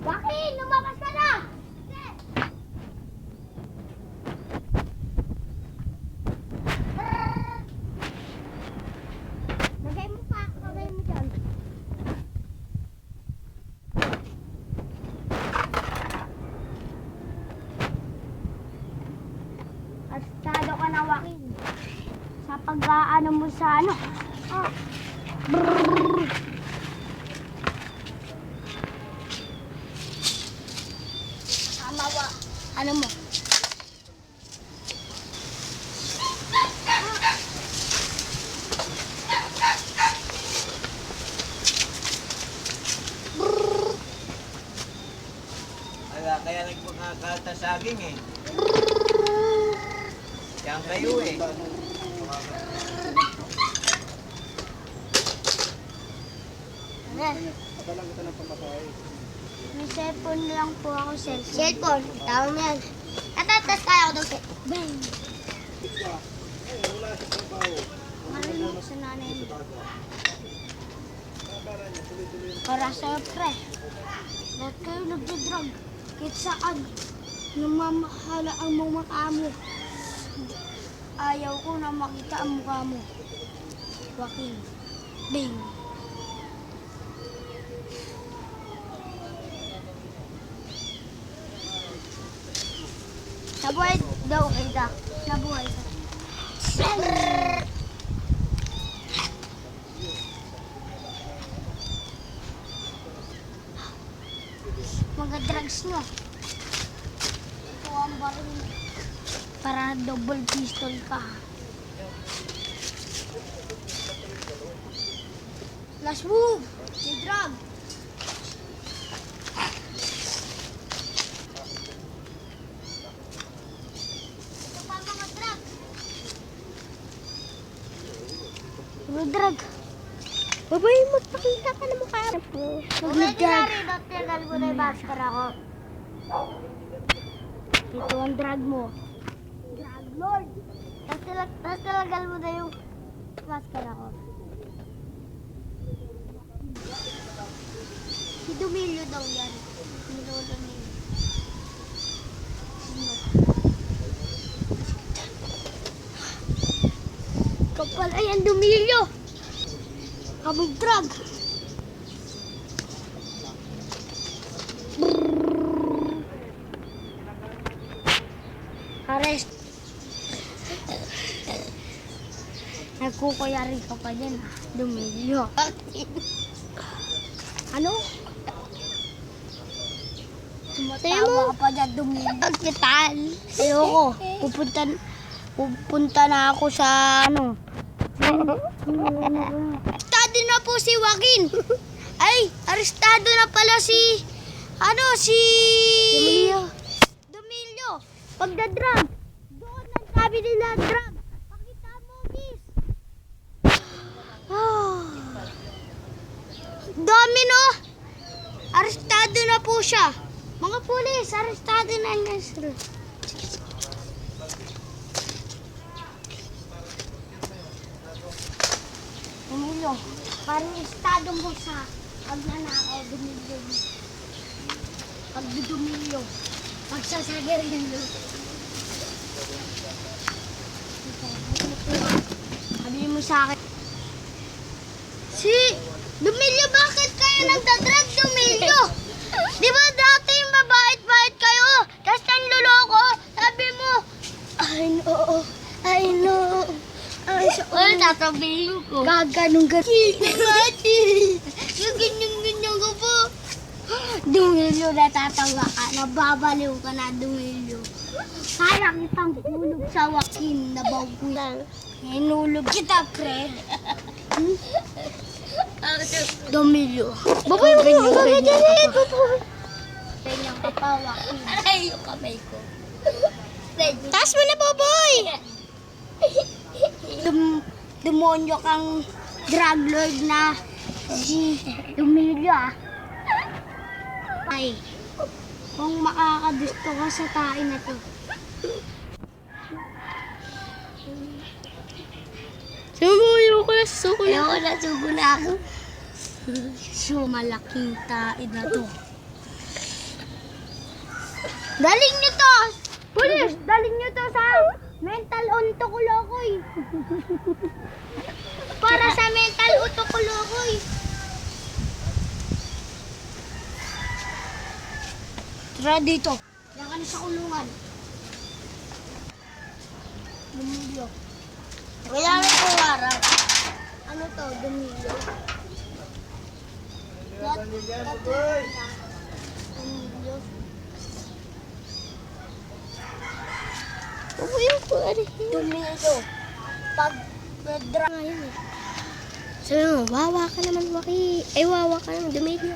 Joaquin, lumabas ka na! Lagay mo pa, lagay mo dyan. Astado ka na, Joaquin. Sa pag-aano mo sa ano. Oh. Brrrr. Tama ba? Ano mo? Kaya nagpakakalta saging eh. Yan kayo eh. Padalang kita ng pamasahe. May cellphone lang po ako, cellphone. Cellphone? Tawag mo yan. Atatas kaya ko daw. Bang! Marinig sa nanay mo. Para sa'yo, pre. Lahat kayo nagdadrag. Kahit saan. Namamahala ang mga mukha mo. Ayaw ko na makita ang mukha mo. Joaquin. Bing! Nabuhay daw kita. Nabuhay ka. Mga drugs nyo. Ito ang baril. Para double pistol ka. Last move! May drug! Drag. Babay, magpakita ka na mukha mo. Mag-drag. Tagal mo na yung maskara ko. Ito ang drag mo. Drag lord. Tapos talagal mo na yung maskara ko. Si Dumilio daw yan. Si Lolo Milo. Kapal ay ang Dumilio. Kabog drag. Arrest. Nagkukuyari ka pa dyan, Dumilio. Ano? Tumatawa ka pa dyan, Dumilio. Hospital. Ayoko. Pupunta na ako sa ano. Arestado na po si Joaquin. Ay, arestado na pala si Dumilio. Pagda-drug. Doon ang sabi nila drug. Pakita mo, miss. Domino. Arestado na po siya. Mga pulis, arestado na nga sila. Dumilio, parang estado mo sa pagnanakaw, Dumilio. Pag-Dumilio, pagsasagarilyo. Sabihin mo sa akin. Si Dumilio, bakit kayo nagdadrag, Dumilio? Di ba dati mabait-bait kayo? Tapos nanloloko, sabi mo, I know. Ay, tatabihin ko. Gaganong yung ganyan ko po. Dumilio, natatawa ka. Nababaliw ka na, Dumilio. Kaya kitang hulog sa Joaquin na bagulan. Hinulog kita, Fred. Dumilio. Babay mo yung ganyan ka pa. Ganyan ka pa, Joaquin. Aray, yung kamay ko. Taas mo na, Boboy! Demonyo kang drug lord na si Dumilio, Ay, kung makakagusto ka sa tae na to. Sumayo ko na, suko na. Ayoko na, suko na ako. So, malaking tae na to. Daling nyo to! Pulis, daling nyo to sa mental ontokulokoy. Para sa mental ontokulokoy. Tara dito. Diyan ka na sa kulungan. Dumilyo. Wala rin ko araw. Ano to? Dumilyo. Dumilyo. Dumilyo. Pag medra ngayon eh. Sabi mo, wawa ka naman, Waki. Ay, wawa ka naman, Dumilyo.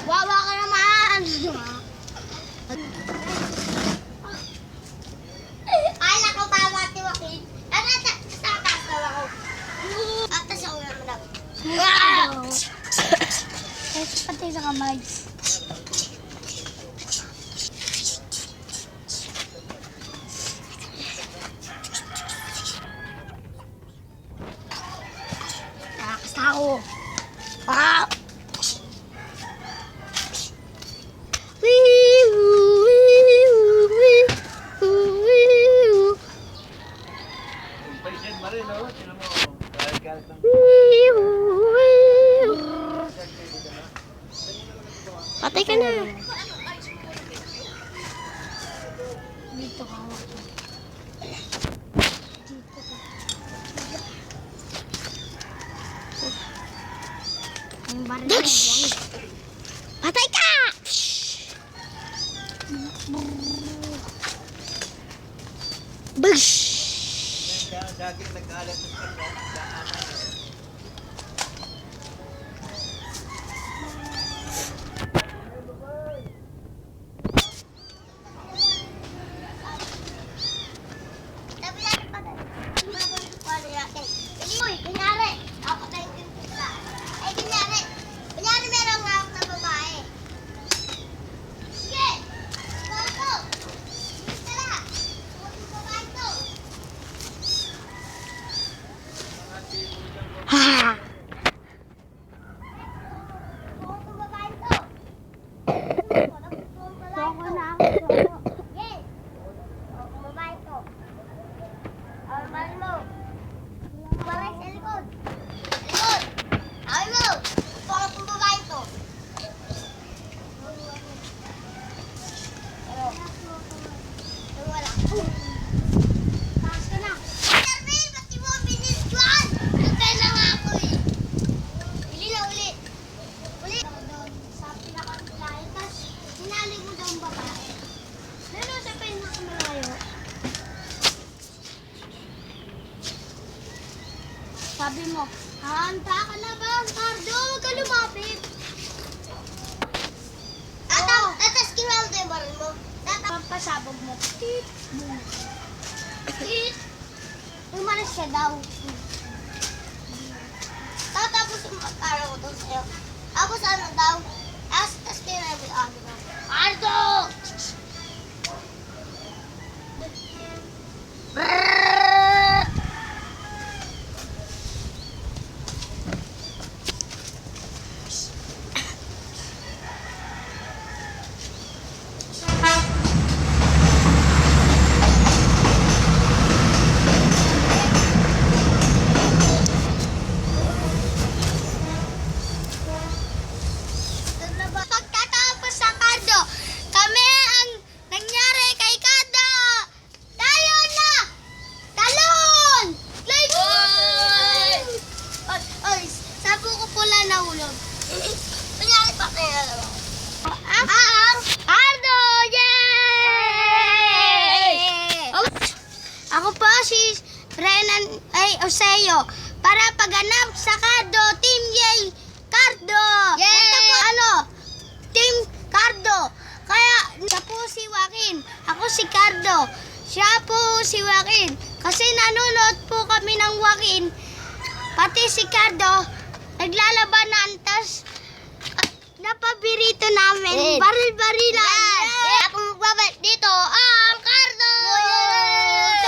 Wawa ka naman! Ay, naku, tama, Tiwakin. Tatas ako. Tatas ako naman ako. Patay sa kamay. Takas ako. Ah! Yung patient mo rin, oh. Sino mo? Galit ng... Patay ka na. Dito ka. Ang baril mo. Patay ka! Bush! Daging nag-alat ng kanya. Sabi natin pa tayo. Mabalik ko ano natin. Uy, kunyari. Ako tayo yung pizza. Ay, kunyari. Kunyari meron nga ako na babae. Sige! Ikaw to! Basta na! Huwag yung babae to! Ha! Huwag yung babae to! Soko na ako, soko. Sige! Huwag yung babae to. Awakan mo. Babae sa likod. Likod! Awin mo! Huwag yung babae to. Pero wala. Takas ka na. Erwin, ba't di mo binidyoan? Nagkaya na nga ako eh. Uli na, uli. Uli. Doon, sa pinakalayo. Tapos, hinali mo daw ang babae. Meron sa pinakamalayo. Sabi mo, handa ka na ba, Cardo? Huwag ka lumapit. Atas kinaldo yung baril mo. Pampasabog mo. Tit. Boom. Tit. Umalis siya daw. Tapos magkara ko daw sa'yo. Tapos ano daw? Tapos kinaldo yung ano daw. Cardo! Brrrr! Pagkatapos sa Cardo, kami ang nangyari kay Cardo. Tayo na! Talon! Like, Oy, sabi ko pula na ulog. Nangyari pa kaya naman. Ang Cardo! Yay! Ako po si Renan, Oseo. Para pagganap sa Cardo, Team Yay! Cardo! Yay! Ito po, Team Cardo. Kaya, siya po si Joaquin. Ako si Cardo. Siya po si Joaquin. Kasi nanonood po kami ng Joaquin. Pati si Cardo, naglalaban na antas. Napabirito namin. Baril-barilan. Ako magbabalik dito.